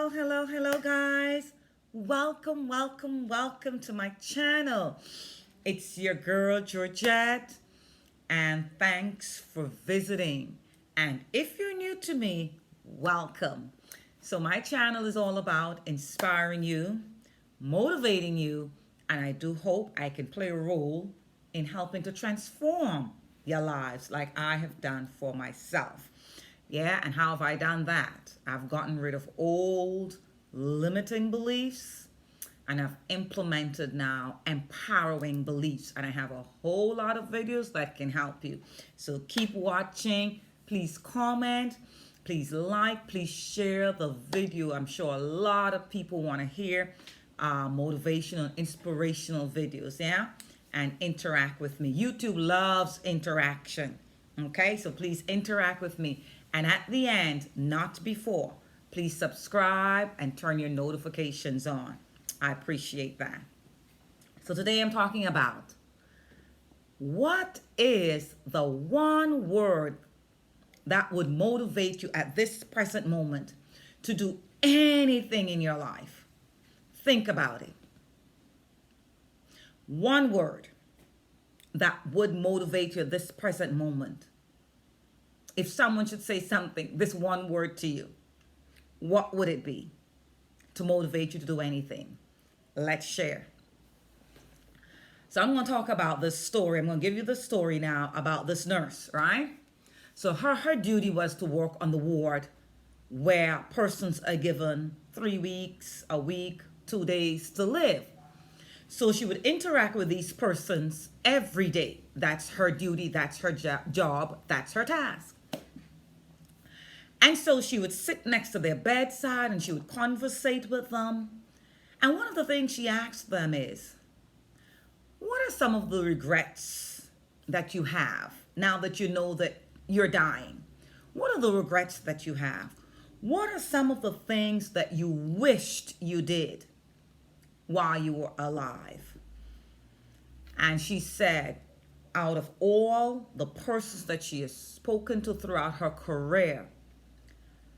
hello, guys. Welcome to my channel. It's your girl, Georgette, and thanks for visiting. And if you're new to me, welcome. So, my channel is all about inspiring you, motivating you, and I do hope I can play a role in helping to transform your lives like I have done for myself. Yeah, and how have I done that? I've gotten rid of old limiting beliefs and I've implemented now empowering beliefs. And I have a whole lot of videos that can help you. So keep watching. Please comment. Please like. Please share the video. I'm sure a lot of people want to hear motivational, inspirational videos. Yeah, and interact with me. YouTube loves interaction. Okay, so please interact with me. And at the end, not before, please subscribe and turn your notifications on. I appreciate that. So today I'm talking about what is the one word that would motivate you at this present moment to do anything in your life. Think about it. One word that would motivate you at this present moment. If someone should say something, this one word to you, what would it be to motivate you to do anything? Let's share. So I'm going to talk about this story. I'm going to give you the story now about this nurse, right? So her duty was to work on the ward where persons are given 3 weeks, a week, 2 days to live. So she would interact with these persons every day. That's her duty, that's her job, that's her task. And so she would sit next to their bedside and she would conversate with them. And one of the things she asked them is, what are some of the regrets that you have now that you know that you're dying? What are the regrets that you have? What are some of the things that you wished you did while you were alive? And she said, out of all the persons that she has spoken to throughout her career,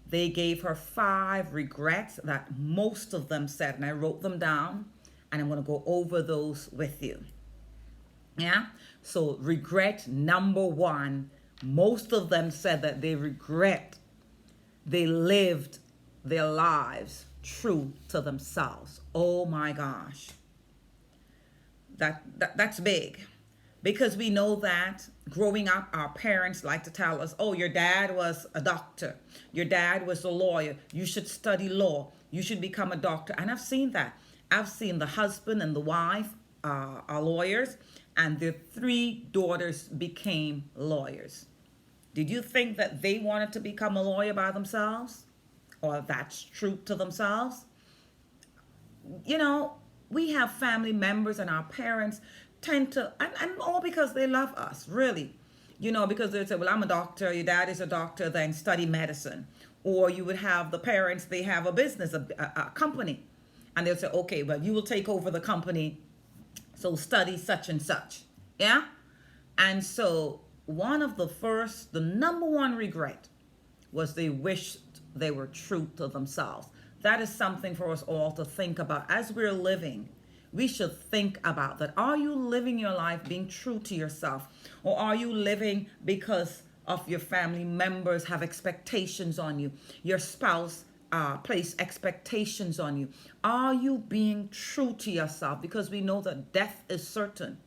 they gave her 5 regrets that most of them said, and I wrote them down, and I'm going to go over those with you. Yeah? So regret number 1, most of them said that they regret they lived their lives true to themselves. Oh my gosh. That's big. Because we know that growing up, our parents like to tell us, oh, your dad was a doctor. Your dad was a lawyer. You should study law. You should become a doctor. And I've seen that. I've seen the husband and the wife are lawyers, and their 3 daughters became lawyers. Did you think that they wanted to become a lawyer by themselves? Or that's true to themselves? You know, we have family members and our parents tend to, and all because they love us, really. You know, because they say, well, I'm a doctor, your dad is a doctor, then study medicine. Or you would have the parents, they have a business, a company. And they'll say, okay, well, you will take over the company, so study such and such. Yeah? And so the number one regret was they wished they were true to themselves. That is something for us all to think about as we're living. We should think about that. Are you living your life being true to yourself? Or are you living because of your family members have expectations on you? Your spouse place expectations on you. Are you being true to yourself? Because we know that death is certain.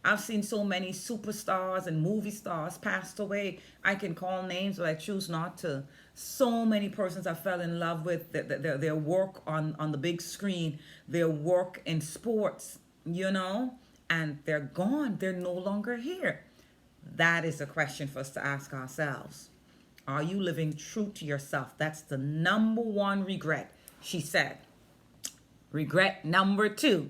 I've seen so many superstars and movie stars passed away. I can call names, but I choose not to. So many persons I fell in love with, their work on the big screen, their work in sports, you know, and they're gone. They're no longer here. That is a question for us to ask ourselves. Are you living true to yourself? That's the number one regret, she said. Regret number 2.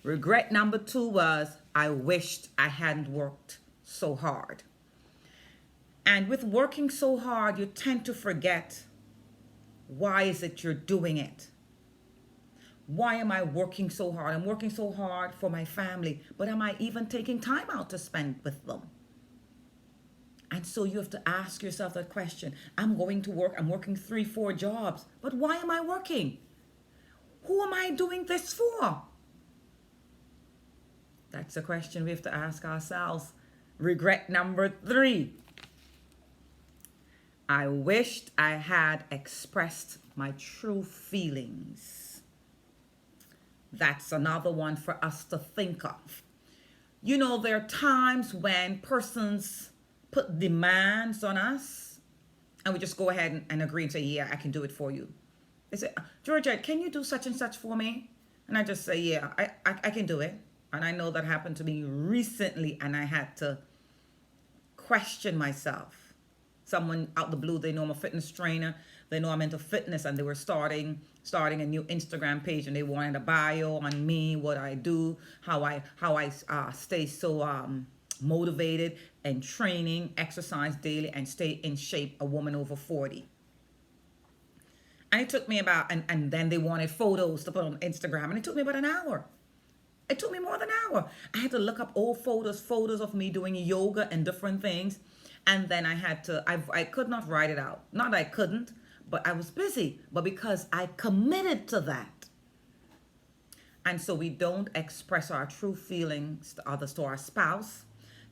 Regret number 2 was, I wished I hadn't worked so hard. And with working so hard, you tend to forget, why is it you're doing it? Why am I working so hard? I'm working so hard for my family, but am I even taking time out to spend with them? And so you have to ask yourself that question. I'm going to work, I'm working 3, 4 jobs, but why am I working? Who am I doing this for? That's a question we have to ask ourselves. Regret number 3. I wished I had expressed my true feelings. That's another one for us to think of. You know, there are times when persons put demands on us and we just go ahead and agree and say, yeah, I can do it for you. They say, Georgette, can you do such and such for me? And I just say, yeah, I can do it. And I know that happened to me recently and I had to question myself. Someone out the blue, they know I'm a fitness trainer. They know I'm into fitness and they were starting a new Instagram page and they wanted a bio on me, what I do, how I stay so motivated and training, exercise daily and stay in shape, a woman over 40. And it took me about, and then they wanted photos to put on Instagram and it took me about an hour. It took me more than an hour. I had to look up old photos of me doing yoga and different things. And then I could not write it out. Not that I couldn't, but I was busy. But because I committed to that. And so we don't express our true feelings to others, to our spouse,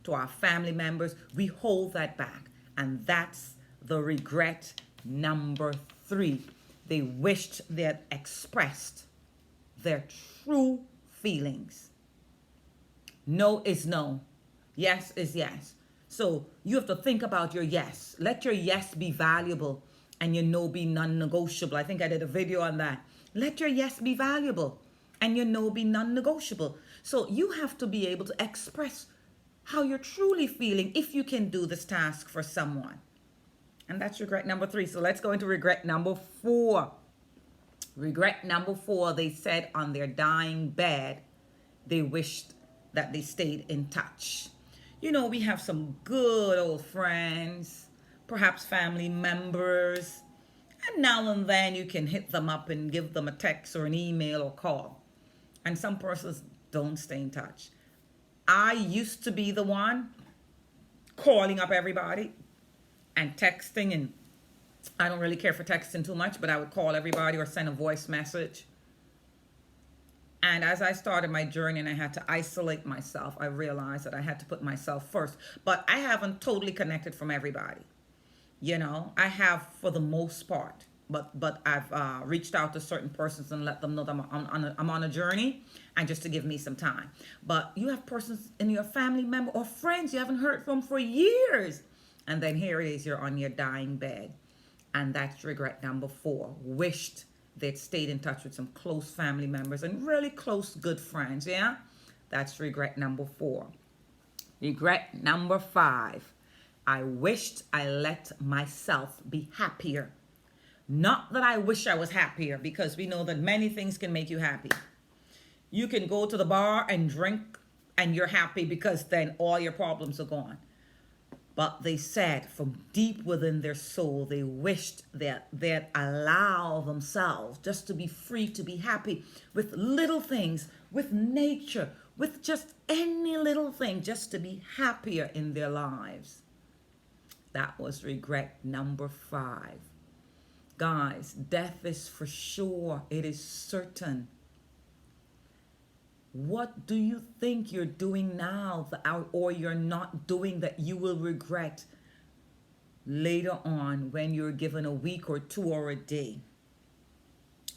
to our family members. We hold that back. And that's the regret number 3. They wished they had expressed their true feelings. No is no. Yes is yes. So you have to think about your yes. Let your yes be valuable and your no be non-negotiable. I think I did a video on that. Let your yes be valuable and your no be non-negotiable. So you have to be able to express how you're truly feeling if you can do this task for someone. And that's regret number 3. So let's go into regret number 4. Regret number 4, they said on their dying bed, they wished that they stayed in touch. You know, we have some good old friends, perhaps family members, and now and then you can hit them up and give them a text or an email or call. And some persons don't stay in touch. I used to be the one calling up everybody and texting, and I don't really care for texting too much, but I would call everybody or send a voice message. And as I started my journey and I had to isolate myself, I realized that I had to put myself first. But I haven't totally connected from everybody. You know, I have for the most part. But I've reached out to certain persons and let them know that I'm on a journey and just to give me some time. But you have persons in your family member or friends you haven't heard from for years. And then here it is, you're on your dying bed. And that's regret number 4. Wished they'd stayed in touch with some close family members and really close good friends, yeah? That's regret number 4. Regret number 5. I wished I let myself be happier. Not that I wish I was happier, because we know that many things can make you happy. You can go to the bar and drink and you're happy because then all your problems are gone. But they said from deep within their soul, they wished that they'd allow themselves just to be free, to be happy with little things, with nature, with just any little thing, just to be happier in their lives. That was regret number 5. Guys, death is for sure. It is certain. What do you think you're doing now or you're not doing that you will regret later on when you're given a week or 2 or a day?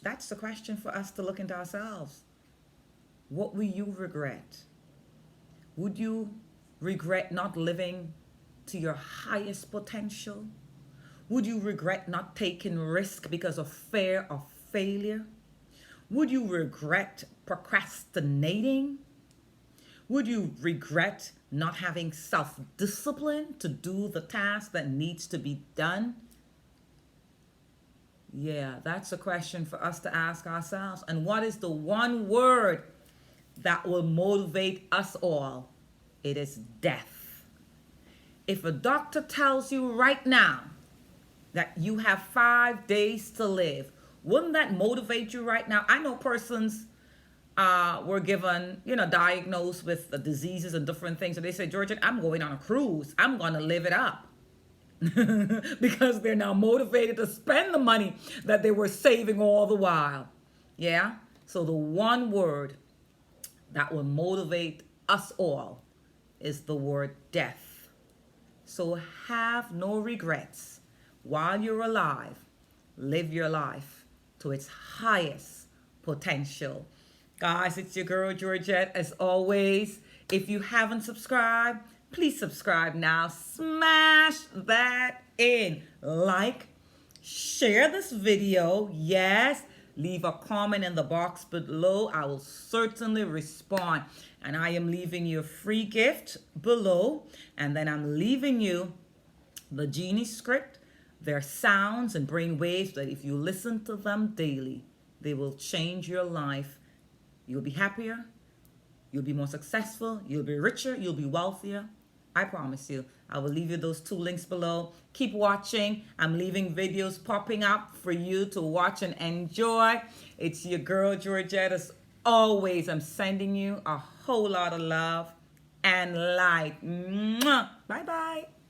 That's the question for us to look into ourselves. What will you regret? Would you regret not living to your highest potential? Would you regret not taking risk because of fear of failure? Would you regret procrastinating? Would you regret not having self-discipline to do the task that needs to be done? Yeah, that's a question for us to ask ourselves. And what is the one word that will motivate us all? It is death. If a doctor tells you right now that you have 5 days to live, wouldn't that motivate you right now? I know persons were given, diagnosed with the diseases and different things. And they say, Georgette, I'm going on a cruise. I'm going to live it up. because they're now motivated to spend the money that they were saving all the while. Yeah? So the one word that will motivate us all is the word death. So have no regrets. While you're alive, live your life to its highest potential. Guys, it's your girl Georgette as always. If you haven't subscribed, please subscribe now. Smash that in. Like, share this video. Yes. Leave a comment in the box below. I will certainly respond. And I am leaving you a free gift below. And then I'm leaving you the Genie script. Their sounds and brain waves that if you listen to them daily, they will change your life. You'll be happier. You'll be more successful. You'll be richer. You'll be wealthier. I promise you. I will leave you those 2 links below. Keep watching. I'm leaving videos popping up for you to watch and enjoy. It's your girl Georgette. As always, I'm sending you a whole lot of love and light. Mwah. Bye-bye.